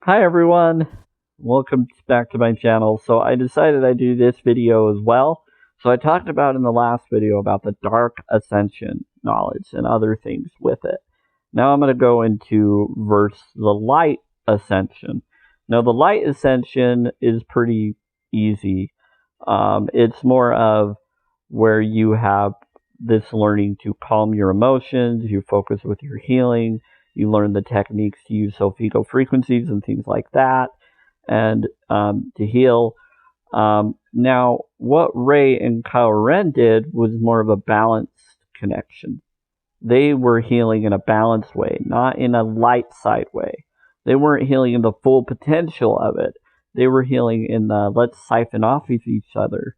Hi everyone, welcome back to my channel. So I decided I'd do this video as well. So I talked about in the last video about the dark ascension knowledge and other things with it. Now I'm going to go into the light ascension. Now the light ascension is pretty easy. It's more of where you have this learning to calm your emotions, you focus with your healing, you learn the techniques to use Solfego frequencies and things like that, and to heal. Now, what Ray and Aqaurious did was more of a balanced connection. They were healing in a balanced way, not in a light side way. They weren't healing in the full potential of it. They were healing in the let's siphon off of each other,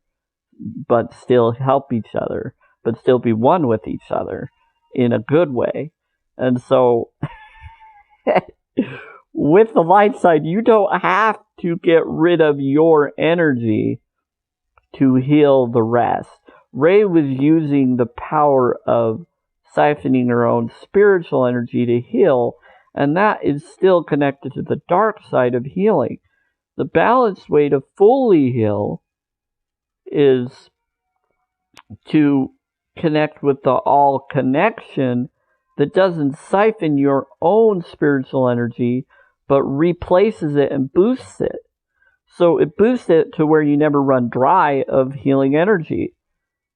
but still help each other, but still be one with each other in a good way. And so, with the light side, you don't have to get rid of your energy to heal the rest. Ray was using the power of siphoning her own spiritual energy to heal, and that is still connected to the dark side of healing. The balanced way to fully heal is to connect with the all connection that doesn't siphon your own spiritual energy, but replaces it and boosts it. So it boosts it to where you never run dry of healing energy.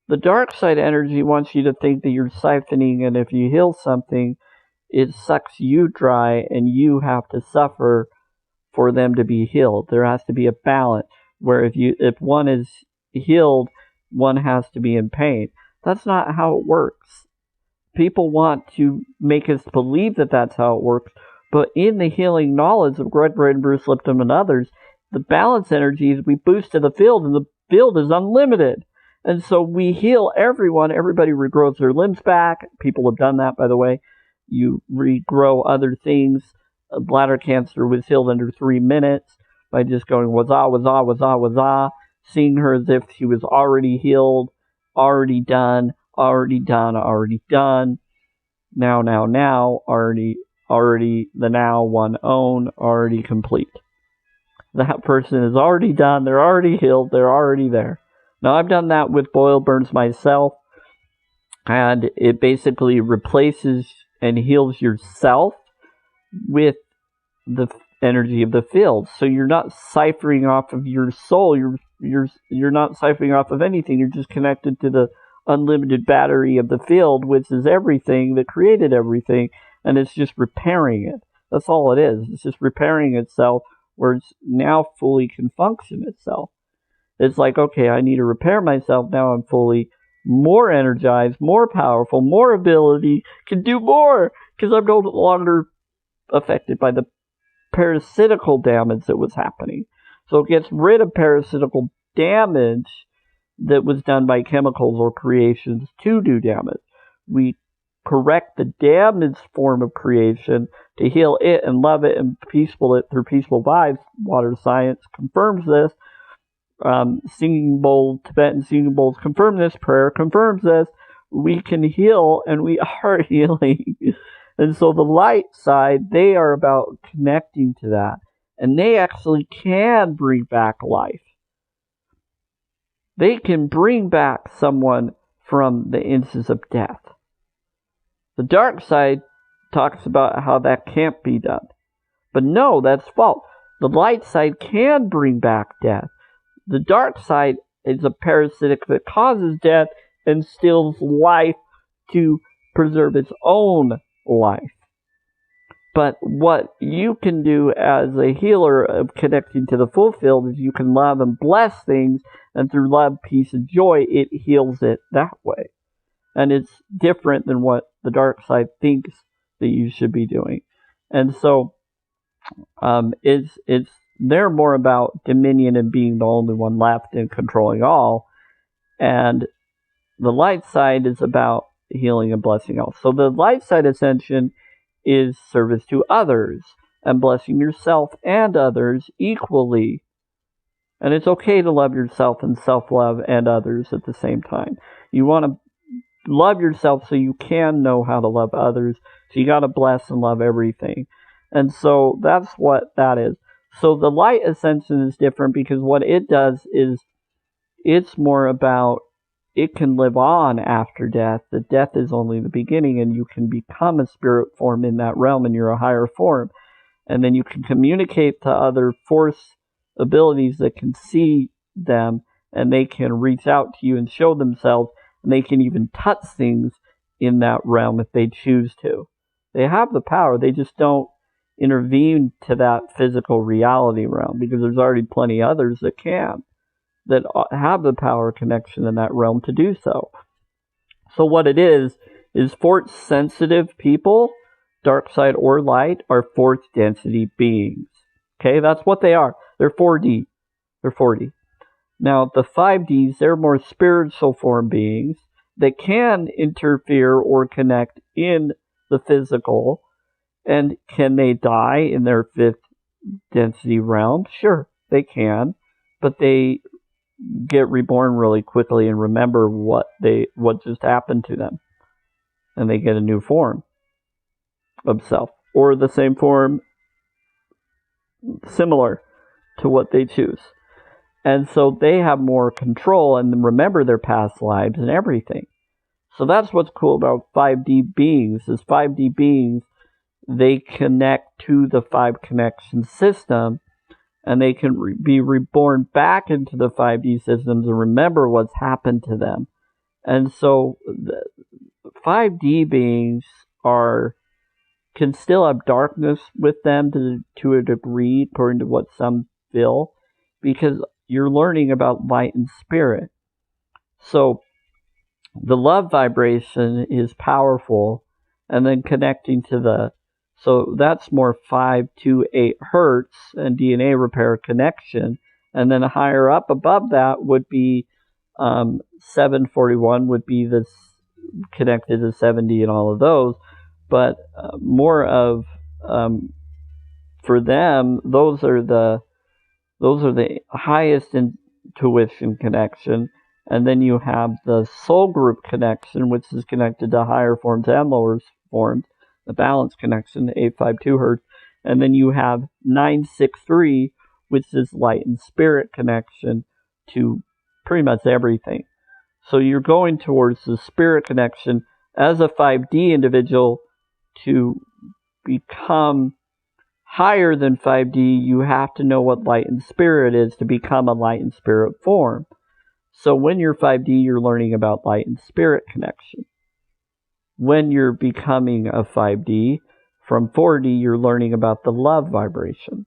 The dark side energy wants you to think that you're siphoning, and if you heal something, it sucks you dry and you have to suffer for them to be healed. There has to be a balance where if one is healed, one has to be in pain. That's not how it works. People want to make us believe that that's how it works, but in the healing knowledge of Greg Braden, Bruce Lipton, and others, the balance energies we boost to the field, and the field is unlimited. And so we heal everyone. Everybody regrows their limbs back. People have done that, by the way. You regrow other things. Bladder cancer was healed under 3 minutes by just going wazah, wazah, wazah, wazah, seeing her as if she was already healed, already done, already done, already done, now, already, the now, one own, already complete. That person is already done, they're already healed, they're already there. Now, I've done that with boil burns myself, and it basically replaces and heals yourself with the energy of the field. So you're not siphoning off of your soul, you're not siphoning off of anything, you're just connected to the unlimited battery of the field, which is everything that created everything, and it's just repairing it. That's all it is. It's just repairing itself where it's now fully can function itself. It's like, okay, I need to repair myself. Now I'm fully more energized, more powerful, more ability, can do more, because I'm no longer affected by the parasitical damage that was happening. So it gets rid of parasitical damage that was done by chemicals or creations to do damage. We correct the damaged form of creation to heal it and love it and peaceful it through peaceful vibes. Water science confirms this. Singing bowl, Tibetan singing bowls confirm this. Prayer confirms this. We can heal, and we are healing. And so the light side, they are about connecting to that. And they actually can bring back life. They can bring back someone from the instance of death. The dark side talks about how that can't be done. But no, that's false. The light side can bring back death. The dark side is a parasitic that causes death and steals life to preserve its own life. But what you can do as a healer of connecting to the full field is you can love and bless things, and through love, peace, and joy, it heals it that way. And it's different than what the dark side thinks that you should be doing. And so they're more about dominion and being the only one left and controlling all. And the light side is about healing and blessing all. So the light side ascension is service to others and blessing yourself and others equally. And it's okay to love yourself and self-love and others at the same time. You want to love yourself so you can know how to love others. So you got to bless and love everything. And so that's what that is. So the light ascension is different because what it does is it's more about it can live on after death. That death is only the beginning, and you can become a spirit form in that realm, and you're a higher form. And then you can communicate to other force abilities that can see them, and they can reach out to you and show themselves, and they can even touch things in that realm if they choose to. They have the power, they just don't intervene to that physical reality realm, because there's already plenty others that can, that have the power connection in that realm to do so. So what it is force sensitive people, dark side or light, are force density beings. Okay, that's what they are. They're 4D. They're 4D. Now, the 5Ds, they're more spiritual form beings that can interfere or connect in the physical. And can they die in their 5th density realm? Sure, they can. But they get reborn really quickly and remember what just happened to them. And they get a new form of self. Or the same form, similar to what they choose. And so they have more control and remember their past lives and everything. So that's what's cool about 5D beings, is 5D beings, they connect to the 5 connection system, and they can be reborn back into the 5D systems and remember what's happened to them. And so the 5D beings can still have darkness with them to a degree, according to what some feel, because you're learning about light and spirit. So the love vibration is powerful, and then connecting to so that's more 528 hertz and DNA repair connection, and then higher up above that would be 741 would be this connected to 70 and all of those, but more of for them, those are the highest intuition connection. And then you have the soul group connection, which is connected to higher forms and lower forms, the balance connection, 852 hertz. And then you have 963, which is light and spirit connection to pretty much everything. So you're going towards the spirit connection as a 5D individual. To become higher than 5D, you have to know what light and spirit is to become a light and spirit form. So when you're 5D, you're learning about light and spirit connection. When you're becoming a 5D, from 4D, you're learning about the love vibration.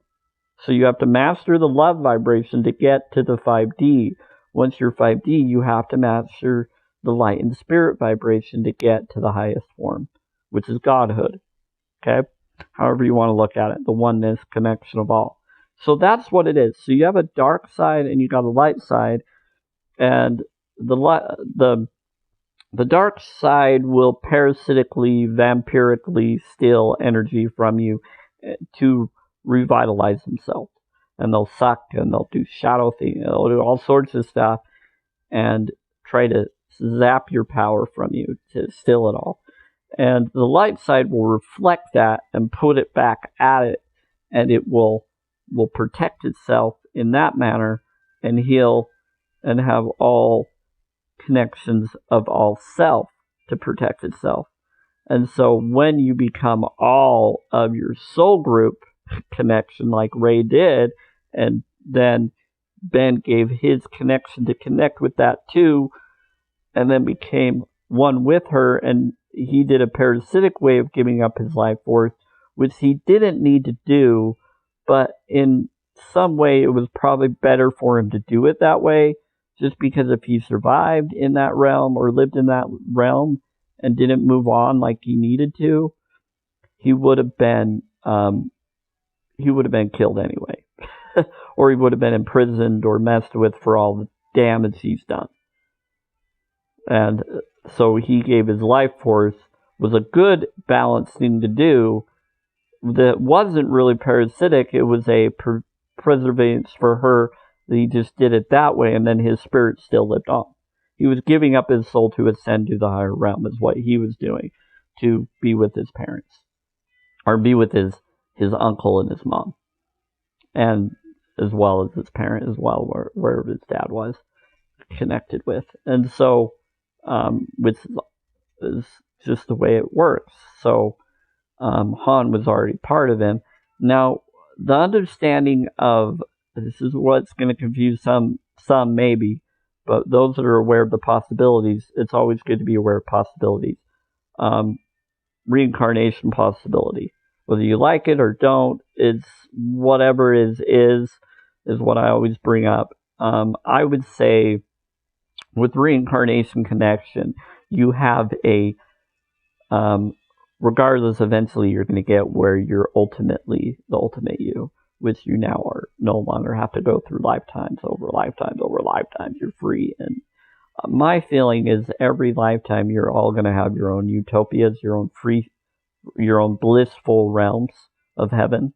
So you have to master the love vibration to get to the 5D. Once you're 5D, you have to master the light and spirit vibration to get to the highest form, which is godhood. Okay? However you want to look at it, the oneness connection of all. So that's what it is. So you have a dark side and you got a light side, and the dark side will parasitically, vampirically steal energy from you to revitalize themselves. And they'll suck, and they'll do shadow things, they'll do all sorts of stuff and try to zap your power from you to steal it all. And the light side will reflect that and put it back at it, and it will protect itself in that manner and heal and have all connections of all self to protect itself. And so when you become all of your soul group connection like Ray did, and then Ben gave his connection to connect with that too, and then became one with her, and he did a parasitic way of giving up his life force, which he didn't need to do, but in some way it was probably better for him to do it that way, just because if he survived in that realm or lived in that realm and didn't move on like he needed to, he would have been killed anyway. Or he would have been imprisoned or messed with for all the damage he's done. And so he gave his life force, was a good balanced thing to do that wasn't really parasitic. It was a preservance for her, that he just did it that way, and then his spirit still lived on. He was giving up his soul to ascend to the higher realm, is what he was doing, to be with his parents, or be with his his uncle and his mom, and as well as his parent as well, wherever his dad was connected with. And so, which is just the way it works. So, Han was already part of him. Now, the understanding of this is what's going to confuse some maybe, but those that are aware of the possibilities, it's always good to be aware of possibilities. Reincarnation possibility. Whether you like it or don't, it's whatever is what I always bring up. I would say with reincarnation connection, you have a regardless, eventually you're going to get where you're ultimately the ultimate you, which you now are no longer have to go through lifetimes over lifetimes over lifetimes. You're free. And my feeling is every lifetime you're all going to have your own utopias, your own blissful realms of heaven,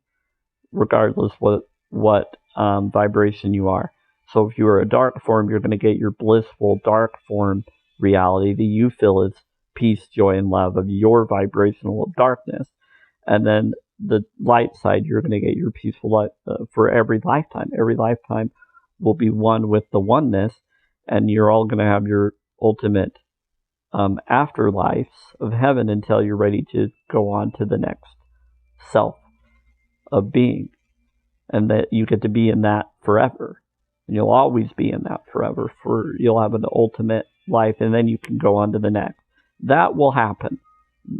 regardless what vibration you are. So if you are a dark form, you're going to get your blissful dark form reality that you feel is peace, joy, and love of your vibrational of darkness. And then the light side, you're going to get your peaceful light for every lifetime. Every lifetime will be one with the oneness, and you're all going to have your ultimate afterlives of heaven until you're ready to go on to the next self of being. And that you get to be in that forever. And you'll always be in that forever. You'll have an ultimate life, and then you can go on to the next. That will happen.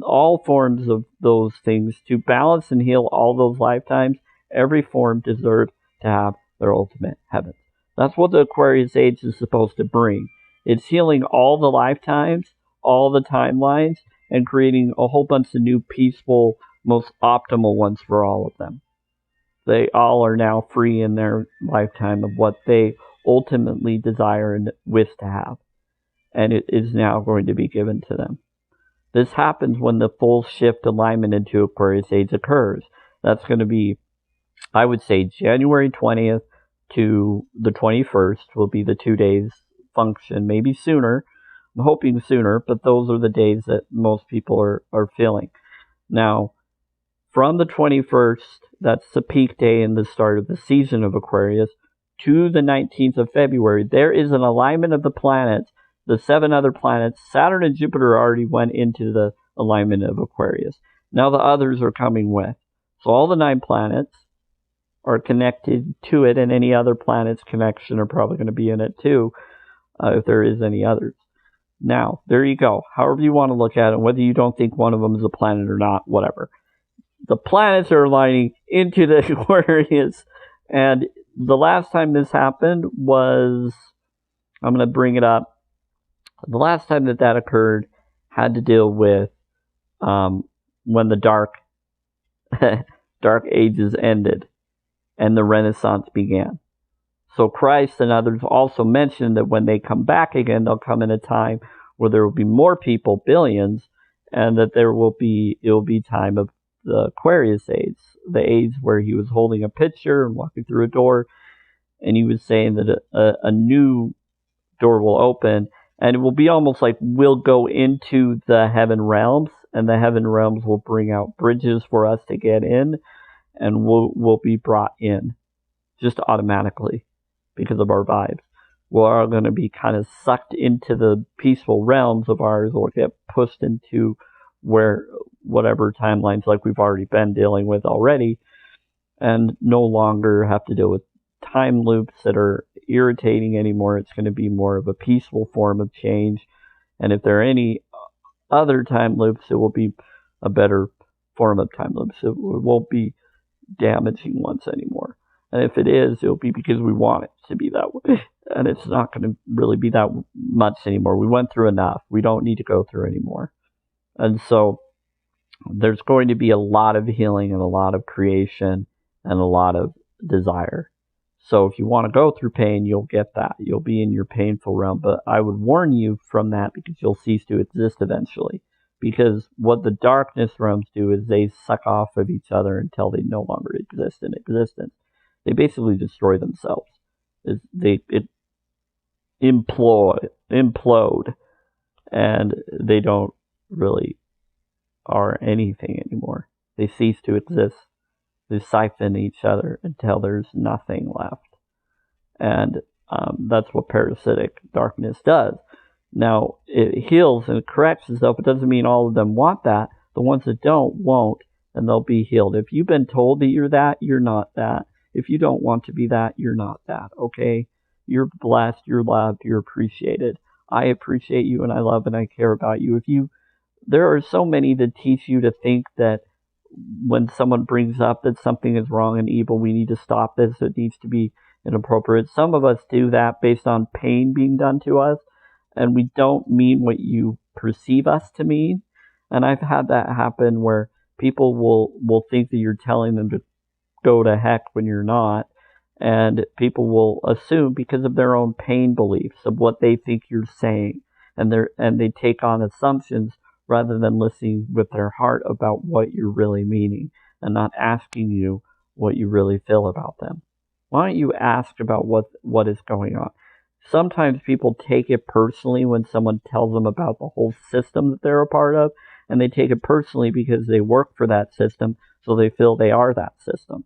All forms of those things, to balance and heal all those lifetimes, every form deserves to have their ultimate heaven. That's what the Aquarius age is supposed to bring. It's healing all the lifetimes, all the timelines, and creating a whole bunch of new peaceful, most optimal ones for all of them. They all are now free in their lifetime of what they ultimately desire and wish to have. And it is now going to be given to them. This happens when the full shift alignment into Aquarius age occurs. That's going to be, I would say, January 20th to the 21st will be the 2 days function. Maybe sooner. I'm hoping sooner, but those are the days that most people are feeling. Now, from the 21st, that's the peak day and the start of the season of Aquarius, to the 19th of February, there is an alignment of the planets. The 7 other planets, Saturn and Jupiter, already went into the alignment of Aquarius. Now the others are coming with. So all the 9 planets are connected to it, and any other planets connection are probably going to be in it too, if there is any others. Now, there you go. However you want to look at it, whether you don't think one of them is a planet or not, whatever. The planets are aligning into the Aquarius, and the last time this happened was, I'm going to bring it up, the last time that occurred had to deal with when the dark ages ended and the Renaissance began. So Christ and others also mentioned that when they come back again, they'll come in a time where there will be more people, billions, and that it will be time of the Aquarius age, the age where he was holding a picture and walking through a door, and he was saying that a new door will open. And it will be almost like we'll go into the heaven realms, and the heaven realms will bring out bridges for us to get in, and we'll be brought in just automatically because of our vibes. We're going to be kind of sucked into the peaceful realms of ours, or get pushed into whatever timelines like we've already been dealing with already, and no longer have to deal with time loops that are irritating anymore. It's going to be more of a peaceful form of change, and if there are any other time loops, it will be a better form of time loops. It won't be damaging ones anymore, and if it is, it'll be because we want it to be that way, and it's not going to really be that much anymore. We went through enough. We don't need to go through anymore. And so there's going to be a lot of healing and a lot of creation and a lot of desire. So if you want to go through pain, you'll get that. You'll be in your painful realm. But I would warn you from that, because you'll cease to exist eventually. Because what the darkness realms do is they suck off of each other until they no longer exist in existence. They basically destroy themselves. It implode, and they don't really are anything anymore. They cease to exist They siphon each other until there's nothing left. And that's what parasitic darkness does. Now, it heals and corrects itself. It doesn't mean all of them want that. The ones that don't, won't, and they'll be healed. If you've been told that you're that, you're not that. If you don't want to be that, you're not that, okay? You're blessed, you're loved, you're appreciated. I appreciate you, and I love and I care about you. There are so many that teach you to think that when someone brings up that something is wrong and evil, we need to stop this, it needs to be inappropriate. Some of us do that based on pain being done to us, and we don't mean what you perceive us to mean. And I've had that happen where people will think that you're telling them to go to heck when you're not, and people will assume because of their own pain beliefs of what they think you're saying, and they take on assumptions rather than listening with their heart about what you're really meaning and not asking you what you really feel about them. Why don't you ask about what is going on? Sometimes people take it personally when someone tells them about the whole system that they're a part of, and they take it personally because they work for that system, so they feel they are that system.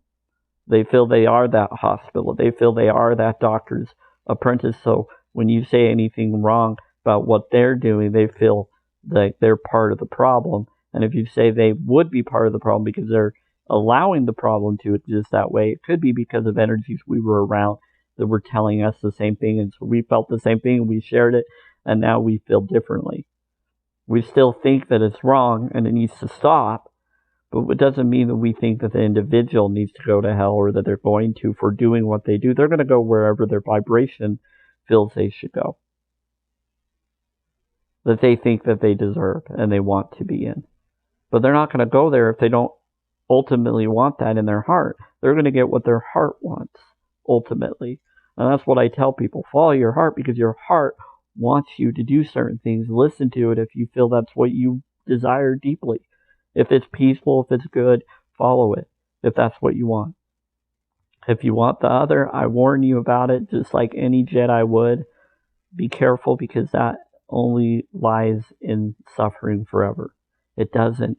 They feel they are that hospital. They feel they are that doctor's apprentice. So when you say anything wrong about what they're doing, they feel like they're part of the problem. And if you say they would be part of the problem because they're allowing the problem to exist that way, it could be because of energies we were around that were telling us the same thing. And so we felt the same thing and we shared it, and now we feel differently. We still think that it's wrong and it needs to stop, but it doesn't mean that we think that the individual needs to go to hell or that they're going to for doing what they do. They're going to go wherever their vibration feels they should go, that they think that they deserve and they want to be in. But they're not going to go there if they don't ultimately want that in their heart. They're going to get what their heart wants, ultimately. And that's what I tell people. Follow your heart, because your heart wants you to do certain things. Listen to it if you feel that's what you desire deeply. If it's peaceful, if it's good, follow it, if that's what you want. If you want the other, I warn you about it, just like any Jedi would. Be careful, because that only lies in suffering forever. It doesn't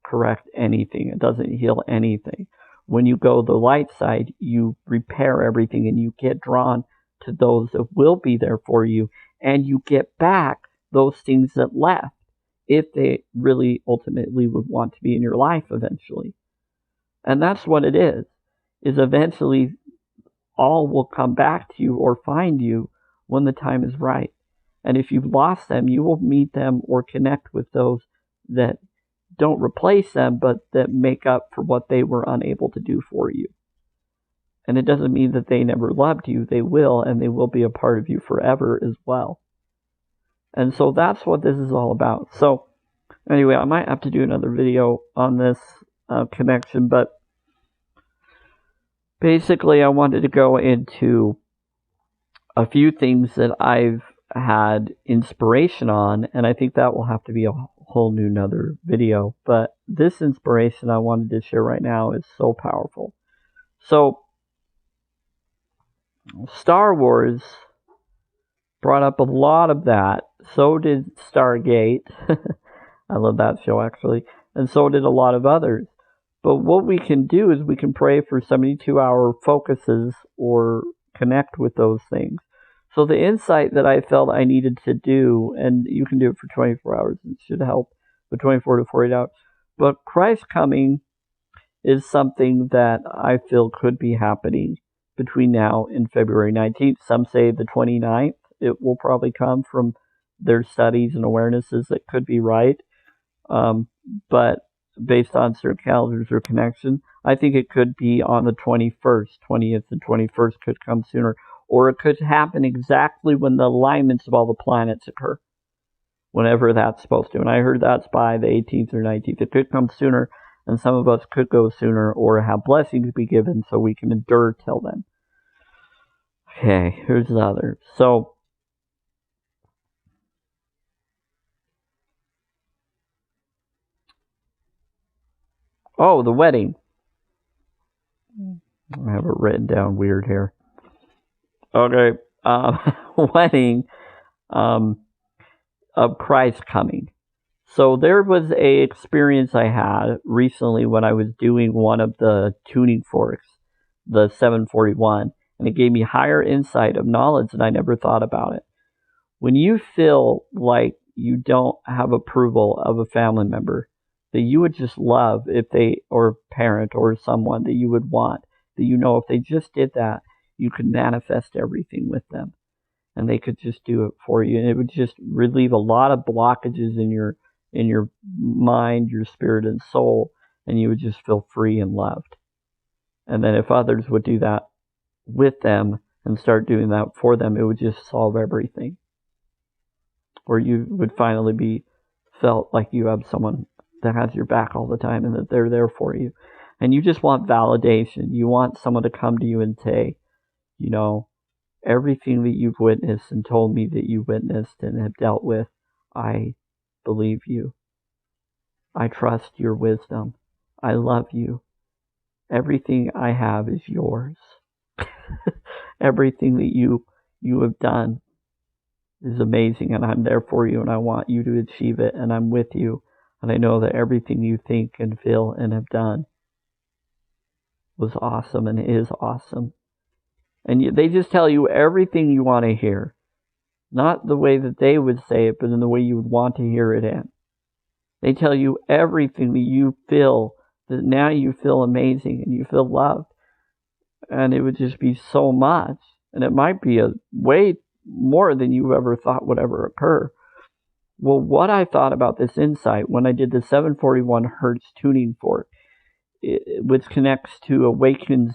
correct anything. It doesn't heal anything. When you go the light side, you repair everything and you get drawn to those that will be there for you, and you get back those things that left if they really ultimately would want to be in your life eventually. And that's what it is eventually all will come back to you or find you when the time is right. And if you've lost them, you will meet them or connect with those that don't replace them, but that make up for what they were unable to do for you. And it doesn't mean that they never loved you. They will, and they will be a part of you forever as well. And so that's what this is all about. So anyway, I might have to do another video on this connection, but basically I wanted to go into a few things that I've had inspiration on, and I think that will have to be a whole new another video. But this inspiration I wanted to share right now is so powerful. So Star Wars brought up a lot of that. So did Stargate. I love that show, actually. And so did a lot of others. But what we can do is we can pray for 72-hour focuses or connect with those things. So the insight that I felt I needed to do, and you can do it for 24 hours, it should help, but 24 to 48 hours. But Christ's coming is something that I feel could be happening between now and February 19th. Some say the 29th. It will probably come from their studies and awarenesses that could be right. But based on certain calendars or connection, I think it could be on the 21st. 20th and 21st could come sooner. Or it could happen exactly when the alignments of all the planets occur, whenever that's supposed to. And I heard that's by the 18th or 19th. It could come sooner, and some of us could go sooner or have blessings be given so we can endure till then. Okay, here's the other. So, oh, the wedding. I have it written down weird here. Okay, wedding of Christ coming. So there was a experience I had recently when I was doing one of the tuning forks, the 741, and it gave me higher insight of knowledge that I never thought about it. When you feel like you don't have approval of a family member that you would just love if they, or parent or someone that you would want, that you know if they just did that, you could manifest everything with them and they could just do it for you. And it would just relieve a lot of blockages in your mind, your spirit and soul, and you would just feel free and loved. And then if others would do that with them and start doing that for them, it would just solve everything. Or you would finally be felt like you have someone that has your back all the time and that they're there for you. And you just want validation. You want someone to come to you and say, you know, everything that you've witnessed and told me that you witnessed and have dealt with, I believe you. I trust your wisdom. I love you. Everything I have is yours. Everything that you have done is amazing, and I'm there for you, and I want you to achieve it, and I'm with you, and I know that everything you think and feel and have done was awesome and is awesome. And they just tell you everything you want to hear. Not the way that they would say it, but in the way you would want to hear it in. They tell you everything that you feel, that now you feel amazing and you feel loved. And it would just be so much. And it might be a way more than you ever thought would ever occur. Well, what I thought about this insight when I did the 741 Hertz tuning fork, which connects to awakens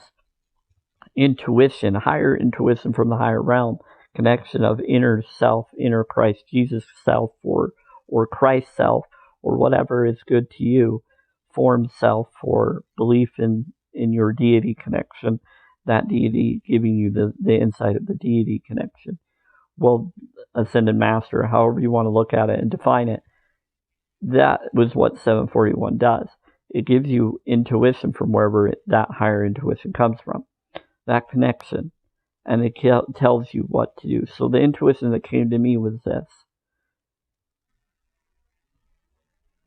intuition, higher intuition from the higher realm, connection of inner self, inner Christ Jesus self, or Christ self, or whatever is good to you, form self, or belief in your deity connection, that deity giving you the insight of the deity connection. Well, Ascended Master, however you want to look at it and define it, that was what 741 does. It gives you intuition from wherever that higher intuition comes from, that connection, and it tells you what to do. So the intuition that came to me was this.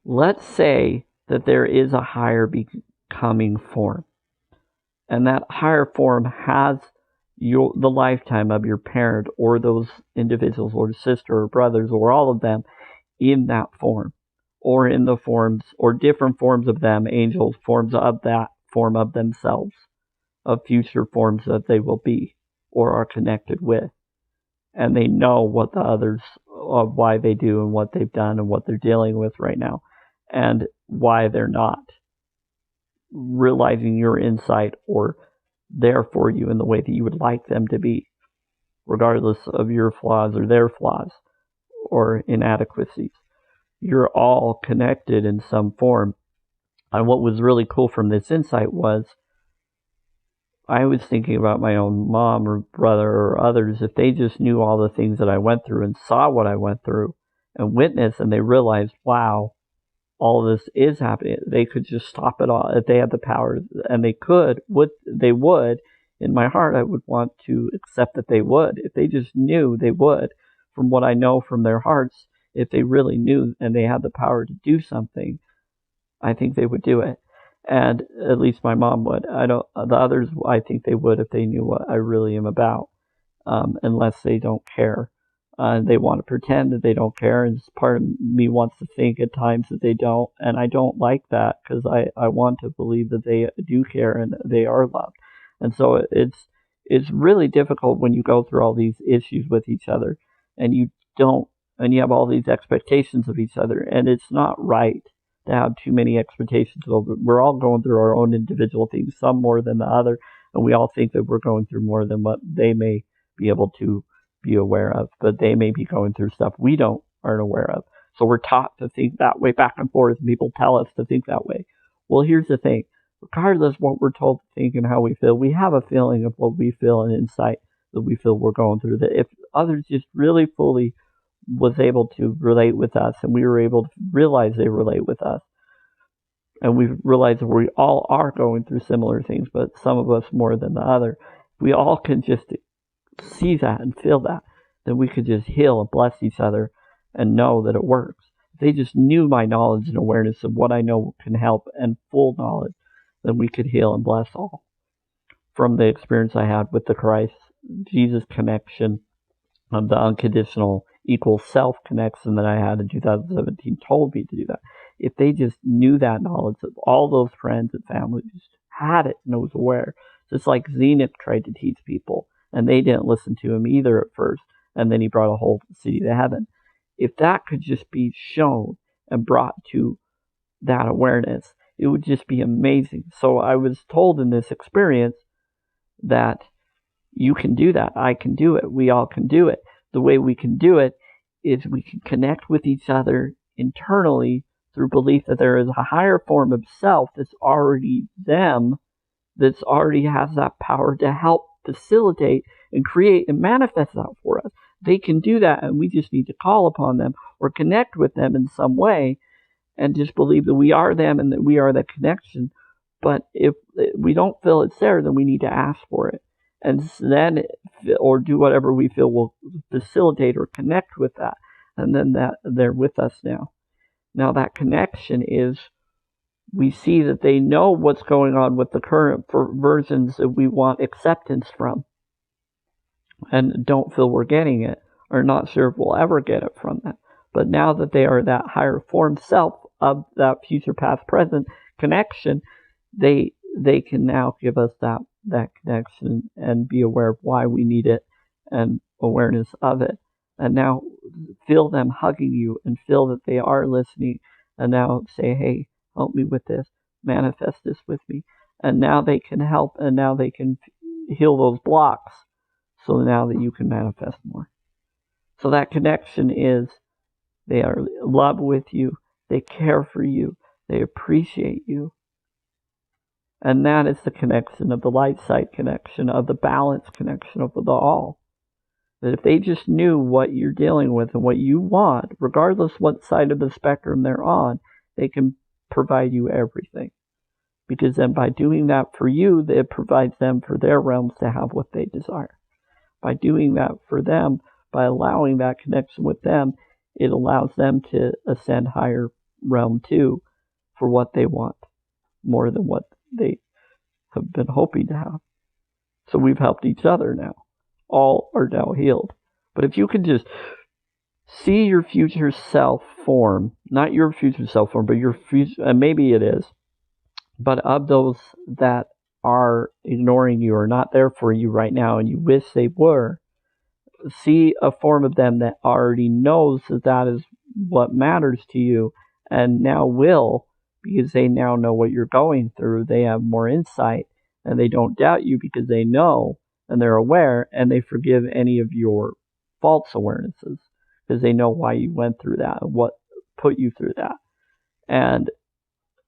Let's say that there is a higher becoming form, and that higher form has the lifetime of your parent or those individuals or sister or brothers or all of them in that form, or in the forms or different forms of them, angels, forms of that form of themselves, of future forms that they will be or are connected with. And they know what the others, of why they do and what they've done and what they're dealing with right now and why they're not realizing your insight or there for you in the way that you would like them to be, regardless of your flaws or their flaws or inadequacies. You're all connected in some form. And what was really cool from this insight was I was thinking about my own mom or brother or others, if they just knew all the things that I went through and saw what I went through and witnessed, and they realized, wow, all of this is happening, they could just stop it all if they had the power, and they would, in my heart, I would want to accept that they would. If they just knew, they would, from what I know from their hearts. If they really knew and they had the power to do something, I think they would do it. And at least my mom would. The others, I think they would if they knew what I really am about, unless they don't care. They want to pretend that they don't care, and part of me wants to think at times that they don't, and I don't like that because I want to believe that they do care and they are loved. And so it's really difficult when you go through all these issues with each other, and you have all these expectations of each other, and it's not right to have too many expectations. We're all going through our own individual things, some more than the other, and we all think that we're going through more than what they may be able to be aware of, but they may be going through stuff we aren't aware of. So we're taught to think that way back and forth, and people tell us to think that way. Well, here's the thing. Regardless of what we're told to think and how we feel, we have a feeling of what we feel and insight that we feel we're going through. That if others just really fully was able to relate with us, and we were able to realize they relate with us, and we realize that we all are going through similar things, but some of us more than the other, we all can just see that and feel that, then we could just heal and bless each other and know that it works. if they just knew my knowledge and awareness of what I know can help and full knowledge, then we could heal and bless all. From the experience I had with the Christ Jesus connection, of the unconditional equal self connection that I had in 2017 told me to do that. If they just knew that knowledge, of all those friends and family just had it and was aware. Just like Zenith tried to teach people, and they didn't listen to him either at first, and then he brought a whole city to heaven. If that could just be shown and brought to that awareness, it would just be amazing. So I was told in this experience that you can do that. I can do it. We all can do it. The way we can do it is we can connect with each other internally through belief that there is a higher form of self that's already them, that's already has that power to help facilitate and create and manifest that for us. They can do that, and we just need to call upon them or connect with them in some way and just believe that we are them and that we are the connection. But if we don't feel it's there, then we need to ask for it. And then, or do whatever we feel will facilitate or connect with that. And then that they're with us now. Now that connection is, we see that they know what's going on with the current versions that we want acceptance from. And don't feel we're getting it, or not sure if we'll ever get it from them. But now that they are that higher form self of that future, past, present connection, they can now give us that connection and be aware of why we need it and awareness of it. And now feel them hugging you and feel that they are listening, and now say, hey, help me with this, manifest this with me. And now they can help, and now they can heal those blocks, so now that you can manifest more. So that connection is, they are in love with you, they care for you, they appreciate you. And that is the connection of the light side connection, of the balance connection of the all. That if they just knew what you're dealing with and what you want, regardless what side of the spectrum they're on, they can provide you everything. Because then by doing that for you, it provides them for their realms to have what they desire. By doing that for them, by allowing that connection with them, it allows them to ascend higher realm too, for what they want, more than what they have been hoping to have. So we've helped each other now. All are now healed. But if you could just see your future self form, not your future self form, but your future, and maybe it is, but of those that are ignoring you or not there for you right now and you wish they were, see a form of them that already knows that that is what matters to you and now will, because they now know what you're going through. They have more insight and they don't doubt you because they know and they're aware, and they forgive any of your false awarenesses because they know why you went through that and what put you through that. And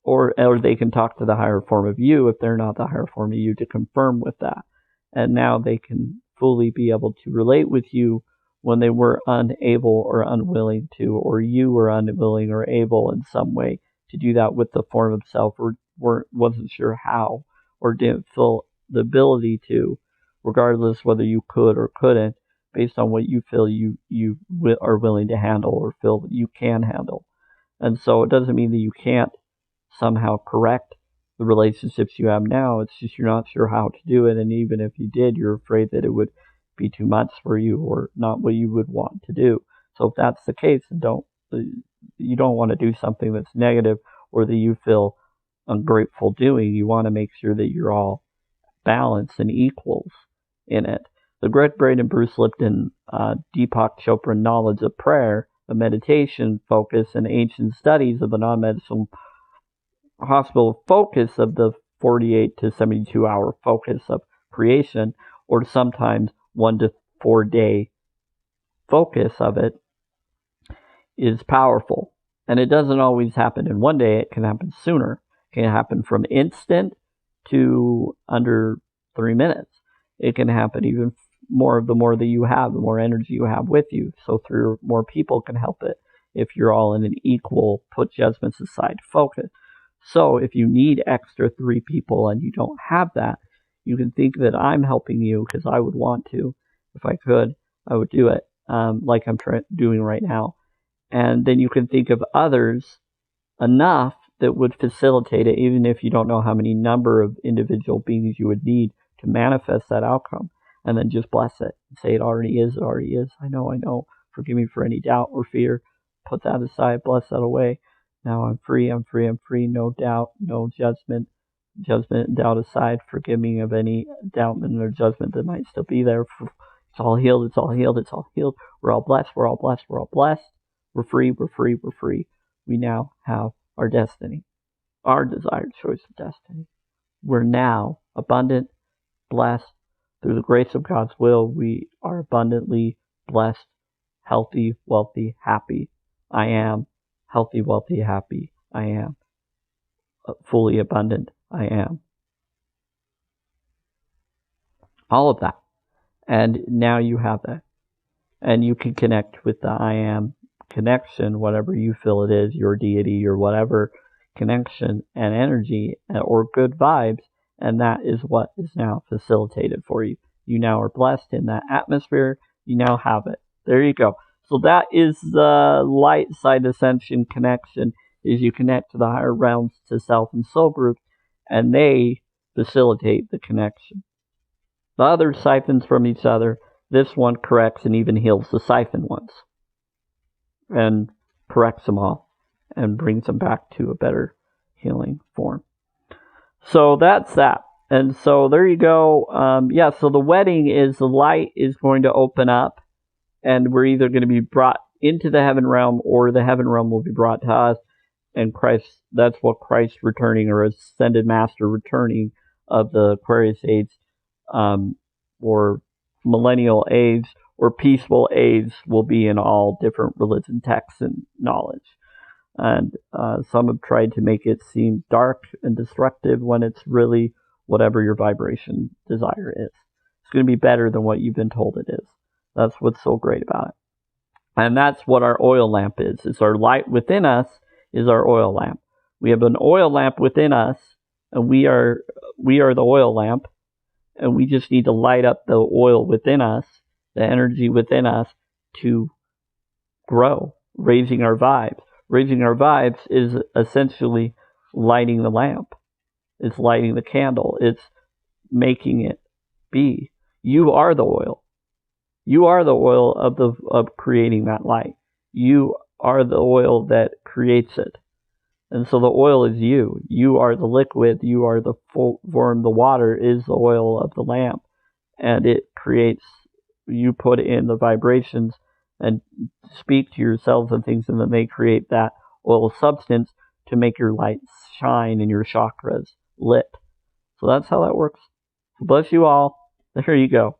or they can talk to the higher form of you if they're not the higher form of you to confirm with that. And now they can fully be able to relate with you when they were unable or unwilling to, or you were unwilling or able in some way to do that with the form of self, or wasn't sure how, or didn't feel the ability to, regardless whether you could or couldn't, based on what you feel you are willing to handle or feel that you can handle. And so it doesn't mean that you can't somehow correct the relationships you have now. It's just you're not sure how to do it, and even if you did, you're afraid that it would be too much for you or not what you would want to do. So if that's the case, you don't want to do something that's negative or that you feel ungrateful doing. You want to make sure that you're all balanced and equals in it. The Gregg Braden and Bruce Lipton, Deepak Chopra knowledge of prayer, the meditation focus, and ancient studies of the non-medical hospital focus of the 48 to 72 hour focus of creation, or sometimes 1 to 4 day focus of it, is powerful. And it doesn't always happen in one day. It can happen sooner. It can happen from instant to under 3 minutes. It can happen even more, the more that you have, the more energy you have with you. So 3 or more people can help it if you're all in an equal, put judgments aside focus. So if you need extra 3 people and you don't have that, you can think that I'm helping you, because I would want to. If I could, I would do it like I'm doing right now. And then you can think of others enough that would facilitate it, even if you don't know how many number of individual beings you would need to manifest that outcome. And then just bless it and say it already is, it already is. I know. Forgive me for any doubt or fear. Put that aside, bless that away. Now I'm free. No doubt, no judgment. Judgment and doubt aside, forgive me of any doubt or judgment that might still be there. It's all healed, it's all healed, it's all healed. We're all blessed, we're all blessed, we're all blessed. We're free, we're free, we're free. We now have our destiny, our desired choice of destiny. We're now abundant, blessed. Through the grace of God's will, we are abundantly blessed, healthy, wealthy, happy. I am healthy, wealthy, happy. I am fully abundant. I am. All of that. And now you have that. And you can connect with the I am connection, whatever you feel it is, your deity, your whatever connection and energy or good vibes. And that is what is now facilitated for you. You now are blessed in that atmosphere. You now have it. There you go. So that is the light side ascension connection, is you connect to the higher realms, to self and soul groups, and they facilitate the connection. The other siphons from each other. This one corrects and even heals the siphon ones. And corrects them all. And brings them back to a better healing form. So that's that. And so there you go. So the wedding is the light is going to open up. And we're either going to be brought into the heaven realm, or the heaven realm will be brought to us. And Christ, that's what Christ returning, or ascended master returning of the Aquarius age, or millennial age, or peaceful age will be in all different religion texts and knowledge. And some have tried to make it seem dark and destructive when it's really whatever your vibration desire is. It's going to be better than what you've been told it is. That's what's so great about it. And that's what our oil lamp is. It's our light within us is our oil lamp. We have an oil lamp within us, and we are the oil lamp, and we just need to light up the oil within us, the energy within us, to grow, raising our vibes. Raising our vibes is essentially lighting the lamp. It's lighting the candle. It's making it be. You are the oil. You are the oil of creating that light. You are the oil that creates it. And so the oil is you. You are the liquid. You are the form. The water is the oil of the lamp. And it creates, you put in the vibrations and speak to yourselves and things, and then they create that oil substance to make your light shine and your chakras lit. So that's how that works. Bless you all. There you go.